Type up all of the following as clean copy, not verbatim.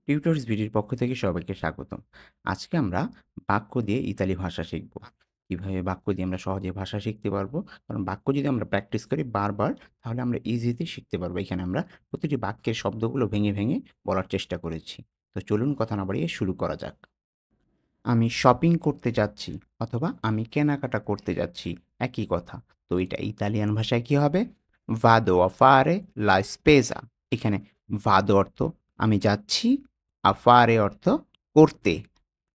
Tutors ভিডির পক্ষ থেকে সবাইকে স্বাগতম। আজকে আমরা বাক্য দিয়ে ইতালি ভাষা শিখব। কিভাবে বাক্য দিয়ে আমরা সহজে ভাষা শিখতে পারবো? কারণ বাক্য যদি আমরা প্র্যাকটিস করি বারবার, তাহলে আমরা ইজিতে শিখতে পারবো। এখানে আমরা প্রতিটি বাক্যের শব্দগুলো ভেঙে, ভেঙে বলার চেষ্টা করেছি। তো চলুন কথা না বাড়িয়ে শুরু করা যাক। আমি শপিং করতে যাচ্ছি অথবা আমি কেনাকাটা করতে যাচ্ছি, একই কথা। তো এটা ইতালিয়ান ভাষায় কি হবে? ভাদো আ ফারে লা স্পেজা। এখানে ভাদো অর্থ আমি যাচ্ছি, আ ফারে অর্থ করতে,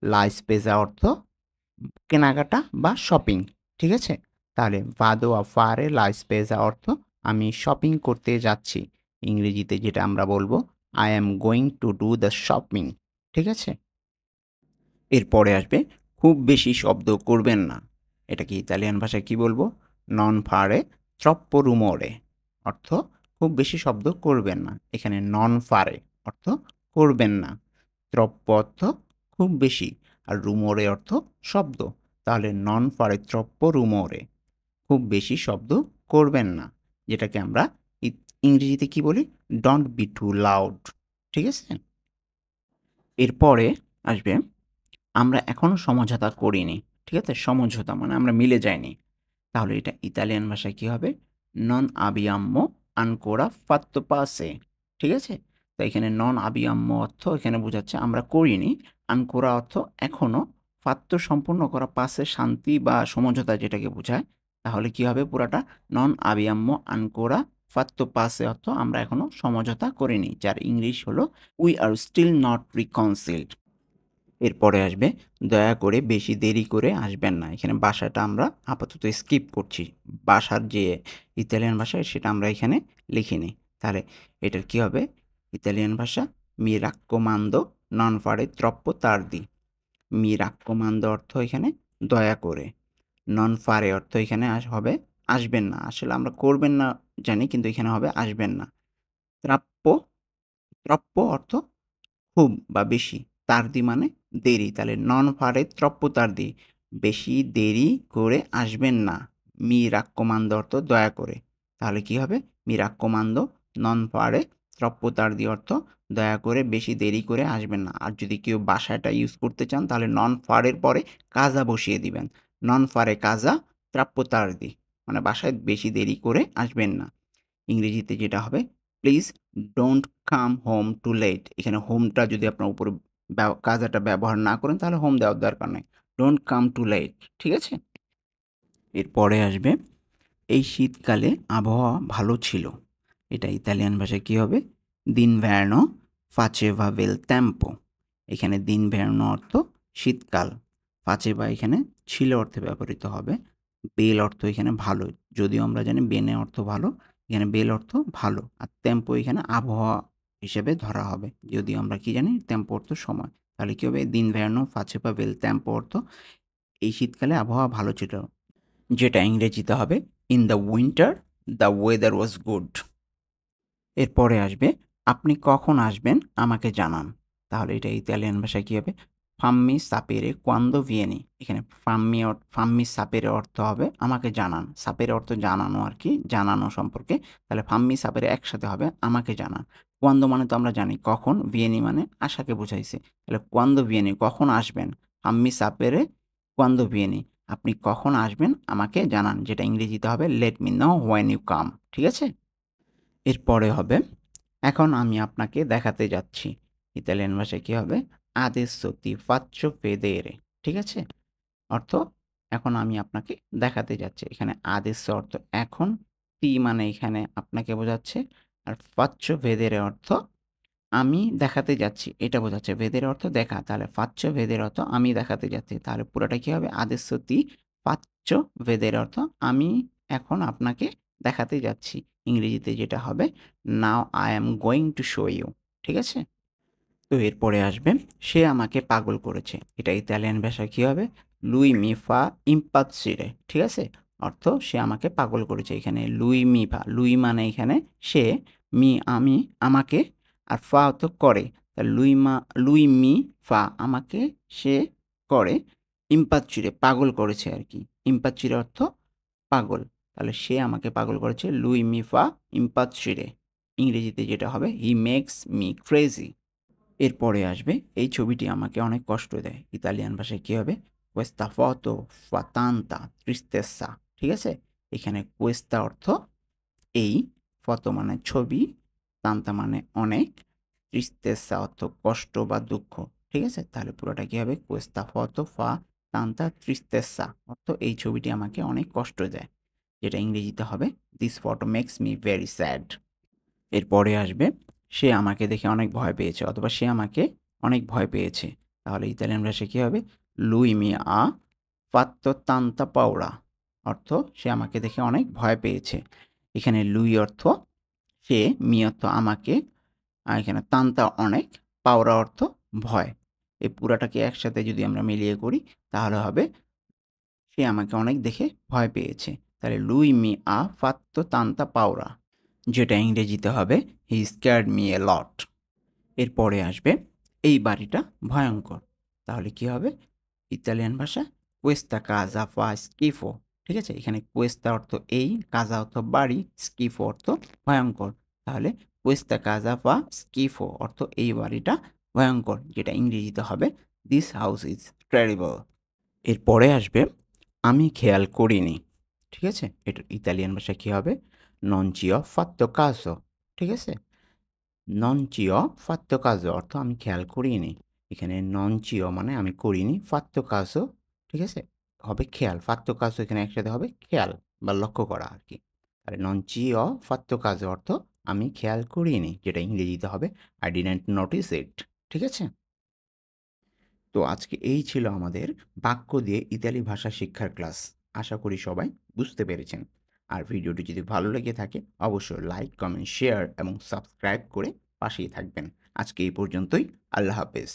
লা স্পেজা অর্থ কেনাকাটা বা শপিং। ঠিক আছে? তাহলে ভাদো আ ফারে লা স্পেজা অর্থ আমি শপিং করতে যাচ্ছি। ইংরেজিতে যেটা আমরা বলবো I am going to do the shopping। ঠিক আছে? এরপরে আসবে খুব বেশি শব্দ করবেন না। এটাকে ইতালিয়ান ভাষায় কি বলবো? নন ফারে ট্রপ্পো রুমোরে। অর্থ খুব বেশি শব্দ করবেন না। এখানে নন ফারে অর্থ করবেন না। ট্রপ্পো অর্থ খুব বেশি। আর রুমোরে অর্থ শব্দ। তাহলে নন ফারে ট্রপ্পো রুমোরে। খুব বেশি শব্দ করবেন না। যেটাকে আমরা ইংরেজিতে কি বলি? Don't be too loud. ঠিক আছে? এরপরে আসবে আমরা এখনো সমঝোতা করিনি। ঠিক আছে? সমঝোতা মানে আমরা মিলে যাইনি। তাহলে এটা ইতালিয়ান ভাষায় কি হবে? নন আবিয়াম্মো আনকোরা ফাত্তো পাসে। ঠিক আছে? তো এখানে নন আবিয়াম্মো অর্থ এখানে বোঝাচ্ছে আমরা করিনি। আনকোরা অর্থ এখনো। ফাত্তো সম্পূর্ণ করা, পাসে শান্তি বা সমঝোতা যেটাকে বোঝায়। তাহলে কি হবে পুরাটা? নন আবিয়াম্মো আনকোরা ফাত্তো পাসে অর্থ আমরা এখনো সমঝোতা করিনি। যার ইংলিশ হলো উই আর স্টিল নট রিকনসিল্ড। এরপরে আসবে দয়া করে বেশি দেরি করে আসবেন না। এখানে বাসাটা আমরা আপাতত স্কিপ করছি। বাসার যে ইতালিয়ান ভাষা সেটা আমরা এখানে লিখিনি। তাহলে এটার কি হবে? ইতালিয়ান ভাষা মি রাক্কোমান্দো নন ফারে ত্রপ্পো তার্দি। মি রাক্কোমান্দো অর্থ এখানে দয়া করে। নন ফারে অর্থ এখানে হবে আসবেন না। আসলে আমরা করবেন না জানি, কিন্তু এখানে হবে আসবেন না। ত্রাপ্পো, ত্রপ্পো অর্থ খুব বা বেশি। তার্দি মানে দেরি। তাহলে নন ফারে ট্রপ্পো তার্দি। বেশি দেরি করে আসবেন না। মি রাক্কোমান্দো অর্থ দয়া করে। তাহলে কি হবে? মি রাক্কোমান্দো নন ফারে ট্রপ্পো তার্দি অর্থ দয়া করে বেশি দেরি করে আসবেন না। আর যদি কেউ বাসাটা ইউজ করতে চান তাহলে নন ফারের পরে কাজা বসিয়ে দিবেন। নন ফারে কাজা ট্রাপ্পো তার্দি। মানে বাসায় বেশি দেরি করে আসবেন না। ইংরেজিতে যেটা হবে please don't come home too late. এখানে হোমটা যদি আপনার উপরে কাজাটা ব্যবহার না করেন তাহলে হোম দেওয়ার দরকার নেই। Don't come too late. ঠিক আছে? এরপরে আসবে এই শীতকালে আবহাওয়া ভালো ছিল। এটা ইতালিয়ান ভাষায় কী হবে? দিনভ্যারনো ফাচেভা বেল টেম্পো। এখানে দিনভ্যারনো অর্থ শীতকাল। ফাচেভা এখানে ছিল অর্থে ব্যবহৃত হবে। বেল অর্থ এখানে ভালো। যদিও আমরা জানি বেনে অর্থ ভালো, এখানে বেল অর্থ ভালো। আর টেম্পো এখানে আবহাওয়া হিসেবে ধরা হবে। যদিও আমরা কি জানি? টেম্পো অর্থ সময়। তাহলে কী হবে? দিনভ্যারনো ফাচেভা বেল টেম্পো অর্থ এই শীতকালে আবহাওয়া ভালো ছিল। যেটা ইংরেজিতে হবে in the winter the weather was good. এরপরে আসবে আপনি কখন আসবেন আমাকে জানান। তাহলে এটা ইতালিয়ান ভাষায় কী হবে? ফাম্মি সাপেরে কোয়ান্দো ভিয়েনি। এখানে ফাম্মি সাপেরে অর্থ হবে আমাকে জানান। সাপেরে অর্থ জানানো আর কি, জানানো সম্পর্কে। তাহলে ফাম্মি সাপেরে একসাথে হবে আমাকে জানান। কোয়ান্দো মানে তো আমরা জানি কখন, ভিয়েনি মানে আশাকে বুঝাইছে। তাহলে কোয়ান্দো ভিয়েনি কখন আসবেন। ফাম্মি সাপেরে কোয়ান্দো ভিয়েনি আপনি কখন আসবেন আমাকে জানান। যেটা ইংরেজিতে হবে let me know when you come. ঠিক আছে? এরপরে হবে এখন আমি আপনাকে দেখাতে যাচ্ছি। ইতালিয়ান ভাষায় কী হবে? আদেসো তি ফাচ্চো ভেদেরে। ঠিক আছে? অর্থ এখন আমি আপনাকে দেখাতে যাচ্ছি। এখানে আদেসো অর্থ এখন, তি মানে এখানে আপনাকে বোঝাচ্ছে। আর ফাচ্চো ভেদেরে অর্থ আমি দেখাতে যাচ্ছি এটা বোঝাচ্ছে। ভেদের অর্থ দেখা। তাহলে ফাচ্চো ভেদের অর্থ আমি দেখাতে যাচ্ছি। তাহলে পুরাটা কী হবে? আদেসো তি ফাচ্চো ভেদের অর্থ আমি এখন আপনাকে দেখাতে যাচ্ছি। ইংরেজিতে যেটা হবে now I am going to show you. ঠিক আছে? তো এরপরে আসবে সে আমাকে পাগল করেছে। এটা ইতালিয়ান ভাষায় কী হবে? লুই মি ফা ইম্পাzzire। ঠিক আছে? অর্থ সে আমাকে পাগল করেছে। এখানে লুই মি ফা, লুই মানে এখানে সে, মি আমি, আমাকে, আর ফা অর্থ করে। তা লুই মি ফা আমাকে সে করে, ইম্পাzzire পাগল করেছে আর কি। ইম্পাzzire অর্থ পাগল। তাহলে সে আমাকে পাগল করেছে লুই মি ফা ইম্পাzzire। ইংরেজিতে যেটা হবে হি মেক্স মি ক্রেজি। এরপরে আসবে এই ছবিটি আমাকে অনেক কষ্ট দেয়। ইতালিয়ান ভাষায় কী হবে? Questa foto fa tanta tristezza, ঠিক আছে? এখানে questa অর্থ এই, ফটো মানে ছবি, তান্তা মানে অনেক, ট্রিস্তেসা অর্থ কষ্ট বা দুঃখ। ঠিক আছে? তাহলে পুরোটা কি হবে? কোয়েস্তা ফটো ফা তান্তা ট্রিস্তেসা অর্থ এই ছবিটি আমাকে অনেক কষ্ট দেয়। যেটা ইংরেজিতে হবে this photo makes me very sad. এরপরে আসবে সে আমাকে দেখে অনেক ভয় পেয়েছে অথবা সে আমাকে অনেক ভয় পেয়েছে। তাহলে ইতালিয়ান ভাষায় কী হবে? লুই মি আ ফাত্তো তান্তা পাওরা অর্থ সে আমাকে দেখে অনেক ভয় পেয়েছে। এখানে লুই অর্থ সে, মি অর্থ আমাকে, আর এখানে তান্তা অনেক, পাওরা অর্থ ভয়। এই পুরাটাকে একসাথে যদি আমরা মিলিয়ে করি তাহলে হবে সে আমাকে অনেক দেখে ভয় পেয়েছে। তাহলে লুই মি আ ফাত্তো তান্তা পাওরা, যেটা ইংরেজিতে হবে হি স্ক্যার্ড মি এ লট। এরপরে আসবে এই বাড়িটা ভয়ঙ্কর। তাহলে কি হবে? ইতালিয়ান ভাষা কোয়েস্তা কাজা ফা স্কিফো, ঠিক আছে? এখানে কোয়েস্তা অর্থ এই, কাজা অর্থ বাড়ি, স্কিফো অর্থ ভয়ঙ্কর। তাহলে কোয়েস্তা কাজা ফা স্কিফো অর্থ এই বাড়িটা ভয়ঙ্কর, যেটা ইংরেজিতে হবে দিস হাউস ইজ টেরিবল। এরপরে আসবে আমি খেয়াল করিনি, ঠিক আছে? এটা ইতালিয়ান ভাষায় কী হবে? নন চি অ ফাত্তো কাজো, ঠিক আছে? নন চিও ফাত্তো কাজো অর্থ আমি খেয়াল করিনি। এখানে নন চিও মানে আমি করিনি, ফাত্তো কাজো, ঠিক আছে? হবে খেয়াল, ফাত্তো কাজো এখানে একসাথে হবে খেয়াল বা লক্ষ্য করা আর কি। তাহলে নন চিও ফাত্তো কাজো অর্থ আমি খেয়াল করিনি, যেটা ইংরেজিতে হবে আই ডিডন্ট নোটিস ইট, ঠিক আছে? তো আজকে এই ছিল আমাদের বাক্য দিয়ে ইতালি ভাষা শিক্ষার ক্লাস। আশা করি সবাই বুঝতে পেরেছেন। আর ভিডিওটি যদি ভালো লেগে থাকে অবশ্যই লাইক, কমেন্ট, শেয়ার এবং সাবস্ক্রাইব করে পাশেই থাকবেন। আজকে এই পর্যন্তই। আল্লাহ হাফেজ।